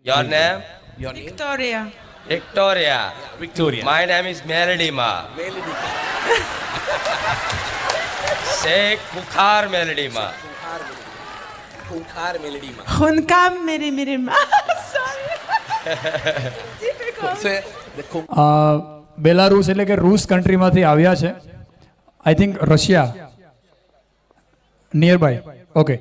Your name? Your name? Victoria. Victoria. Victoria. My name is Melody Ma. Melody. Sheikh Bukhar Melody Ma. Khunkar Melody માં. Hunkam Miri Ma. Sorry. Difficult. So, the Belarus એટલે કે રૂસ કન્ટ્રીમાંથી આવ્યા છે. I think Russia near by. Okay,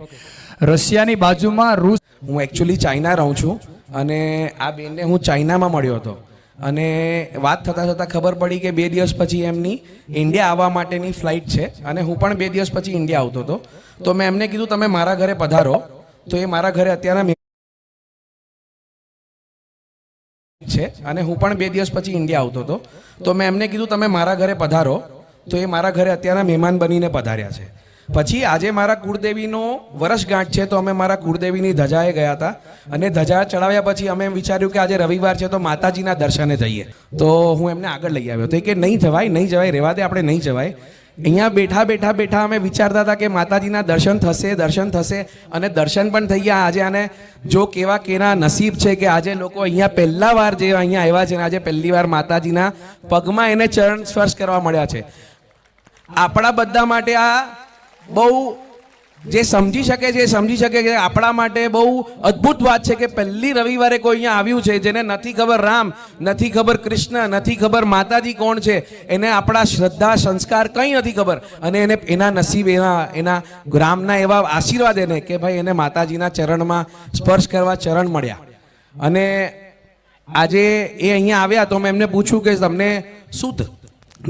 રશિયાની બાજુમાં રૂસ. હું actually China રહું છું અને આ બેનને હું ચાઇનામાં મળ્યો હતો અને વાત થતાં થતાં ખબર પડી કે 2 દિવસ પછી એમની ઇન્ડિયા આવવા માટેની ફ્લાઇટ છે અને હું પણ 2 દિવસ પછી ઇન્ડિયા આવતો હતો. તો મેં એમને કીધું તમે મારા ઘરે પધારો. તો એ મારા ઘરે અત્યારના છે અને હું પણ 2 દિવસ પછી ઇન્ડિયા આવતો હતો. તો મેં એમને કીધું તમે મારા ઘરે પધારો. તો એ મારા ઘરે અત્યારના મહેમાન બનીને પધાર્યા છે. પછી આજે મારા કુળદેવીનો વર્ષગાંઠ છે તો અમે મારા કુળદેવીની ધજાએ ગયા હતા અને ધજા ચડાવ્યા પછી અમે એમ વિચાર્યું કે આજે રવિવાર છે તો માતાજીના દર્શને જઈએ. તો હું એમને આગળ લઈ આવ્યો તો એ કે નહીં જવાય રહેવા દે, આપણે નહીં જવાય. અહીંયા બેઠા અમે વિચારતા હતા કે માતાજીના દર્શન થશે અને દર્શન પણ થઈ ગયા આજે. આને જો કેના નસીબ છે કે આજે લોકો અહીંયા પહેલા વાર જે અહીંયા આવ્યા છે ને આજે પહેલી વાર માતાજીના પગમાં એને ચરણ સ્પર્શ કરવા મળ્યા છે. આપણા બધા માટે આ બહુ જે સમજી શકે કે આપણા માટે બહુ અદ્ભુત વાત છે કે પહેલી રવિવારે કોઈ અહીંયા આવ્યું છે જેને નથી ખબર રામ, નથી ખબર કૃષ્ણ, નથી ખબર માતાજી કોણ છે, એને આપણા શ્રદ્ધા સંસ્કાર કંઈ નથી ખબર અને એને એના નસીબ એના રામના એવા આશીર્વાદ એને કે ભાઈ એને માતાજીના ચરણમાં સ્પર્શ કરવા ચરણ મળ્યા. અને આજે એ અહીંયા આવ્યા તો મેં એમને પૂછ્યું કે તમને શું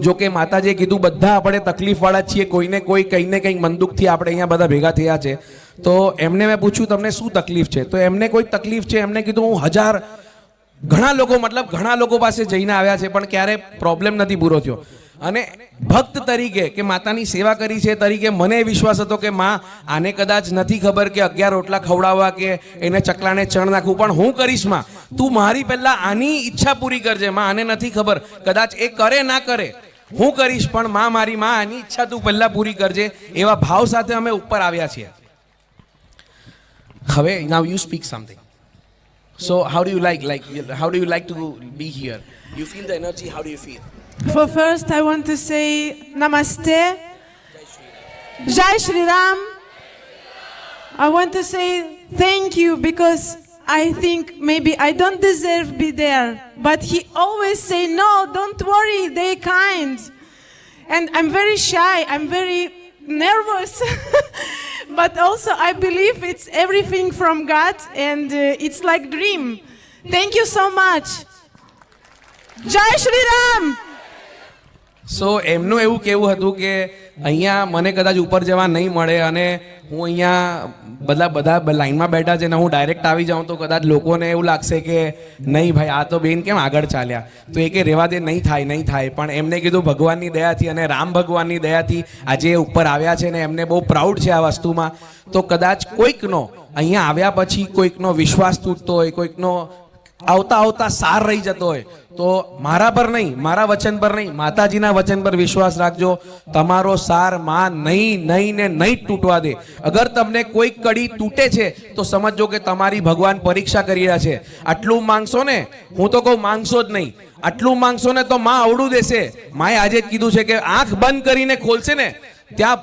જો કે માતાજીએ કીધું બધા આપણે તકલીફવાળા છીએ, કોઈને કોઈ કંઈ ને કંઈક મનદુખથી આપણે અહીંયા બધા ભેગા થયા છે. તો એમને મેં પૂછ્યું તમને શું તકલીફ છે? તો એમને કોઈ તકલીફ છે? એમને કીધું હું ઘણા લોકો પાસે જઈને આવ્યા છે પણ ક્યારે પ્રોબ્લેમ નથી પૂરો થયો. અને ભક્ત તરીકે કે માતાની સેવા કરી છે તરીકે મને વિશ્વાસ હતો કે માં આને કદાચ નથી ખબર કે 11 રોટલા ખવડાવવા કે એને ચકલાને ચણ નાખવું, પણ હું કરીશ માં, તું મારી પહેલા આની ઈચ્છા પૂરી કરજે માં. આને નથી ખબર, કદાચ એ કરે ના કરે, હું કરીશ પણ મારી આની ઈચ્છા તું પહેલા પૂરી કરજે. એવા ભાવ સાથે અમે ઉપર આવ્યા છીએ. હવે now you speak something. So how do you like to be here? You feel the energy, how do you feel? For first, I want to say Namaste. Jai Shri Ram. I want to say thank you because I think maybe I don't deserve be there, but he always say no, don't worry, they kind. And I'm very shy, I'm very nervous. But also I believe it's everything from God and it's like dream. Thank you so much. Jai Shri Ram. સો એમનું એવું કહેવું હતું કે અહીંયા મને કદાચ ઉપર જવા નહીં મળે અને હું અહીંયા બધા લાઈનમાં બેઠા છે ને હું ડાયરેક્ટ આવી જાઉં તો કદાચ લોકોને એવું લાગશે કે નહીં ભાઈ આ તો બેન કેમ આગળ ચાલ્યા. તો એ કે રહેવા દે, નહીં થાય. પણ એમને કીધું ભગવાનની દયાથી અને રામ ભગવાનની દયાથી આજે ઉપર આવ્યા છે ને એમને બહુ પ્રાઉડ છે આ વસ્તુમાં. તો કદાચ કોઈકનો અહીંયા આવ્યા પછી કોઈકનો વિશ્વાસ તૂટતો હોય, કોઈકનો આવતા સાર રહી જતો હોય તો મારા પર નહીં, મારા વચન પર નહીં, માતાજીના વચન પર વિશ્વાસ રાખજો. તમારો સાર માં નહીં તૂટવા દે. અગર તમને કોઈ કડી તૂટે છે તો સમજો કે તમારી ભગવાન પરીક્ષા કરી રહ્યા છે. આટલું માંગશો ને, હું તો કહું માંગશો જ નહીં, આટલું માંગશો ને તો માં અવળું દેશે. માએ આજે જ કીધું છે કે આંખ બંધ કરીને ખોલશે ને ત્યાં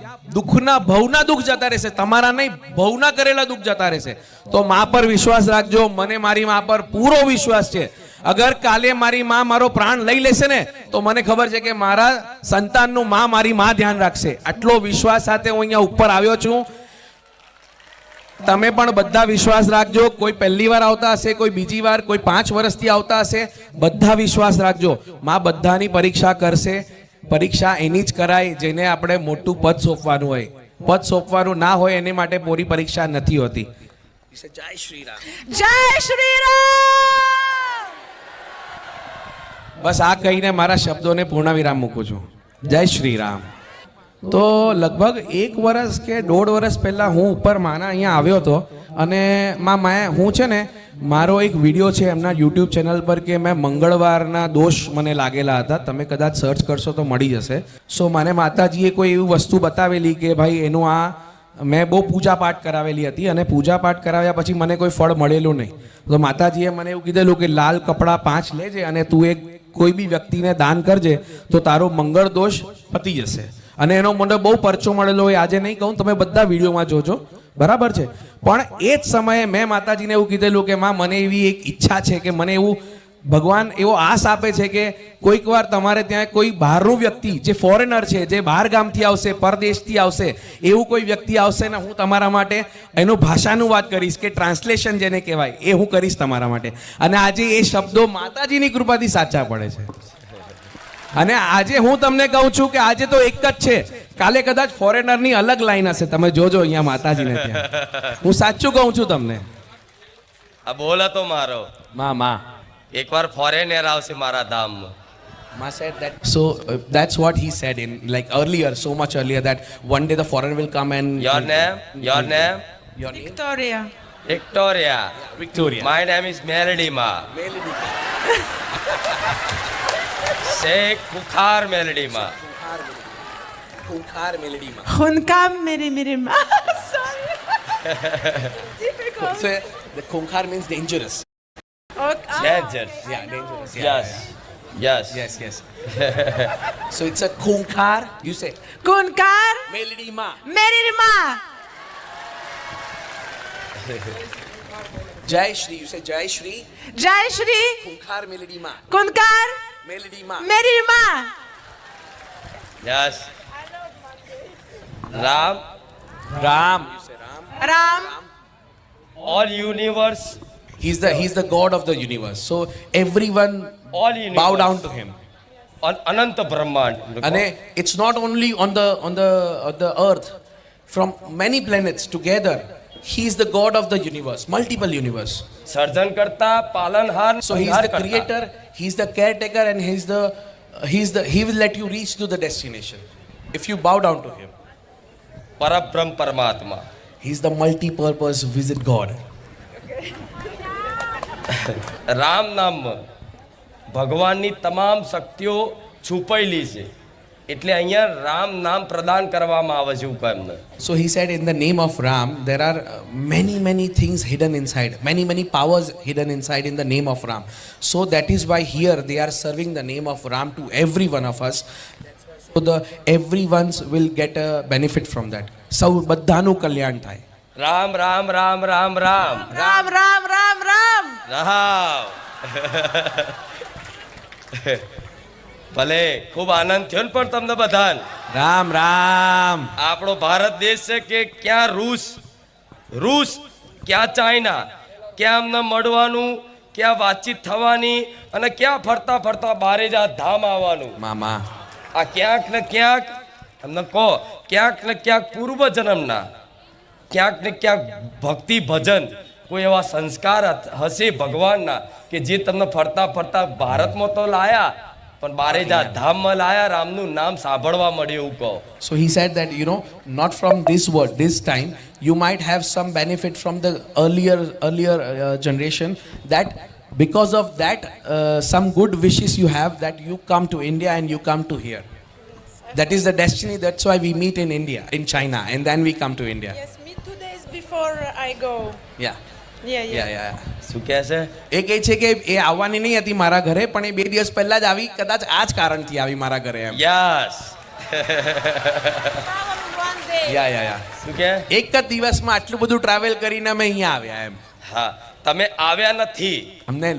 ભવના દુઃખ જતા રહેશે, તમારા નહીં ભવના કરેલા દુઃખ જતા રહેશે. તો મા પર વિશ્વાસ રાખજો. મને મારી મા પર પૂરો વિશ્વાસ છે. અગર કાલે મારી મા મારો પ્રાણ લઈ લેશે ને તો મને ખબર છે કે મારા સંતાનનું મારી મા ધ્યાન રાખશે. આટલો વિશ્વાસ સાથે હું અહીંયા ઉપર આવ્યો છું. તમે પણ બધા વિશ્વાસ રાખજો. કોઈ પહેલી વાર આવતા હશે, કોઈ બીજી વાર, કોઈ 5 વર્ષથી આવતા હશે, બધા વિશ્વાસ રાખજો. મા બધાની પરીક્ષા કરશે. પરીક્ષા એની જ કરાય જેને આપણે મોટું પદ સોંપવાનું હોય. પદ સોંપવાનું ના હોય એની માટે પૂરી પરીક્ષા નથી હોતી. જય Shri Ram. Jai Shri Ram. બસ આ કહીને મારા શબ્દોને પૂર્ણ વિરામ મૂકું છું. જય શ્રી રામ. તો લગભગ 1 વર્ષ કે 1.5 વર્ષ પહેલાં હું ઉપર માના અહીંયા આવ્યો હતો અને હું છે ને મારો એક વિડીયો છે એમના યુટ્યુબ ચેનલ પર કે મેં મંગળવારના દોષ મને લાગેલા હતા. તમે કદાચ સર્ચ કરશો તો મળી જશે. સો મને માતાજીએ કોઈ એવી વસ્તુ બતાવેલી કે ભાઈ એનું આ મેં બહુ પૂજા પાઠ કરાવેલી હતી અને પૂજા પાઠ કરાવ્યા પછી મને કોઈ ફળ મળેલું નહીં. તો માતાજીએ મને એવું કીધેલું કે લાલ કપડાં 5 લેજે અને તું એક કોઈ બી વ્યક્તિને દાન કરજે તો તારો મંગળ દોષ પતી જશે. અને એનો મને બહુ પરચો મળેલો હોય, આજે નહીં કહું, તમે બધા વિડીયોમાં જોજો, બરાબર છે. પણ એ જ સમયે મેં માતાજીને એવું કીધેલું કે માં મને એવી એક ઈચ્છા છે કે મને એવું ભગવાન એવો આસ આપે છે કે કોઈક વાર તમારે ત્યાં કોઈ બહારનું વ્યક્તિ જે ફોરેનર છે, જે બહાર ગામથી આવશે, પરદેશથી આવશે, એવું કોઈ વ્યક્તિ આવશે ને હું તમારા માટે એનું ભાષાનું વાત કરીશ કે ટ્રાન્સલેશન જેને કહેવાય એ હું કરીશ તમારા માટે. અને આજે એ શબ્દો માતાજીની કૃપાથી સાચા પડે છે. અને આજે હું તમને કહું છું કે આજે તો એક જ છે, કાલે કદાચ ફોરેનરની અલગ લાઈન હશે. તમે જોજો અહીંયા માતાજીને ત્યાં. હું સાચું કહું છું તમને. આ બોલ હતો મારો. માં એકવાર ફોરેનર આવશે મારા ધામમાં. Ma said that. So that's what he said in like earlier, so much earlier, that one day the foreigner will come and. Your name? Your name? Your name? Victoria. Victoria. Victoria. My name is Melody Ma. Sheikh Bukhar Melody Ma. Khunkar melody ma. Khunkam Meri Ma. Sorry. Difficult. So the Khunkar means dangerous. Okay. Dangerous. Yeah, dangerous. Yes. Yes. Yes, yes. So it's a Khunkar. You say Khunkar melody ma. Meri Ma. Jai Shri. You say Jai Shri. Jai Shri. Khunkar melody ma. Khunkar Melody ma. Meri Ma. Yes. Ram. Ram. You say Ram. Ram. All universe. He's the God of the universe. So everyone All universe. bow down to him. Ananta Brahmand. And it's not only on the earth, from many planets together. He is the God of the universe, multiple universe. સર્જન કરતા પાલનહાર So he is સંહાર the કરતા. creator, he is the caretaker, and he will let you reach to the destination if you bow down to him. પરબ્રહ્મ પરમાત્મા. He is the multi-purpose visit God. Ram નામમાં ભગવાનની તમામ શક્તિઓ છુપાયેલી છે, એટલે અહીંયા રામ નામ પ્રદાન કરવામાં આવે છે એવું એમને. So he said, in the name of Ram, there are many things hidden inside, many powers hidden inside in the name of Ram. So that is why here they are serving the name of Ram to every one of us. So everyone's will get a benefit from that. સૌ બધાનું કલ્યાણ થાય. Ram Ram Ram Ram Ram Ram Ram Ram Ram. Ram. ભલે ખૂબ આનંદ થયો ને પણ તમને બધાને. રામ રામ. આપણો ભારત દેશ છે કે ક્યાં રૂસ ક્યાં ચાઇના, ક્યાં અમને મળવાનું, ક્યાં વાતચીત થવાની અને ક્યાં ફરતા ફરતા બારે જ આ ધામ આવવાનું. મામા આ ક્યાંક ને ક્યાંક તમને કહો, ક્યાંક ને ક્યાંક પૂર્વ જન્મના, ક્યાંક ને ક્યાંક ભક્તિ ભજન કોઈ એવા સંસ્કાર હશે ભગવાનના કે જે તમને ફરતા ફરતા ભારતમાં તો લાયા પણ બારે જ આ ધામમાં લાયા, રામનું નામ સાંભળવા મળ્યું એવું કહો. So he said that, not from this world, this time, you might have some benefit from the earlier generation, that because of that, some good wishes you have, that you come to India and you come to here. That is the destiny. That's why we meet in India, in China, and then we come to India. Yes, me 2 days before I go. Yeah. Yeah. શું કહે છે? એ કહે છે કે એ આવવાની નહીં હતી મારા ઘરે, પણ એ 2 દિવસ પહેલા જ આવી, કદાચ આ જ કારણથી આવી મારા ઘરે એમ. યસ. Travel one day. યા શું કહે? એક જ દિવસમાં આટલું બધું ટ્રાવેલ કરીને અમે અહીંયા આવ્યા એમ. હા, તમે આવ્યા નથી, અમને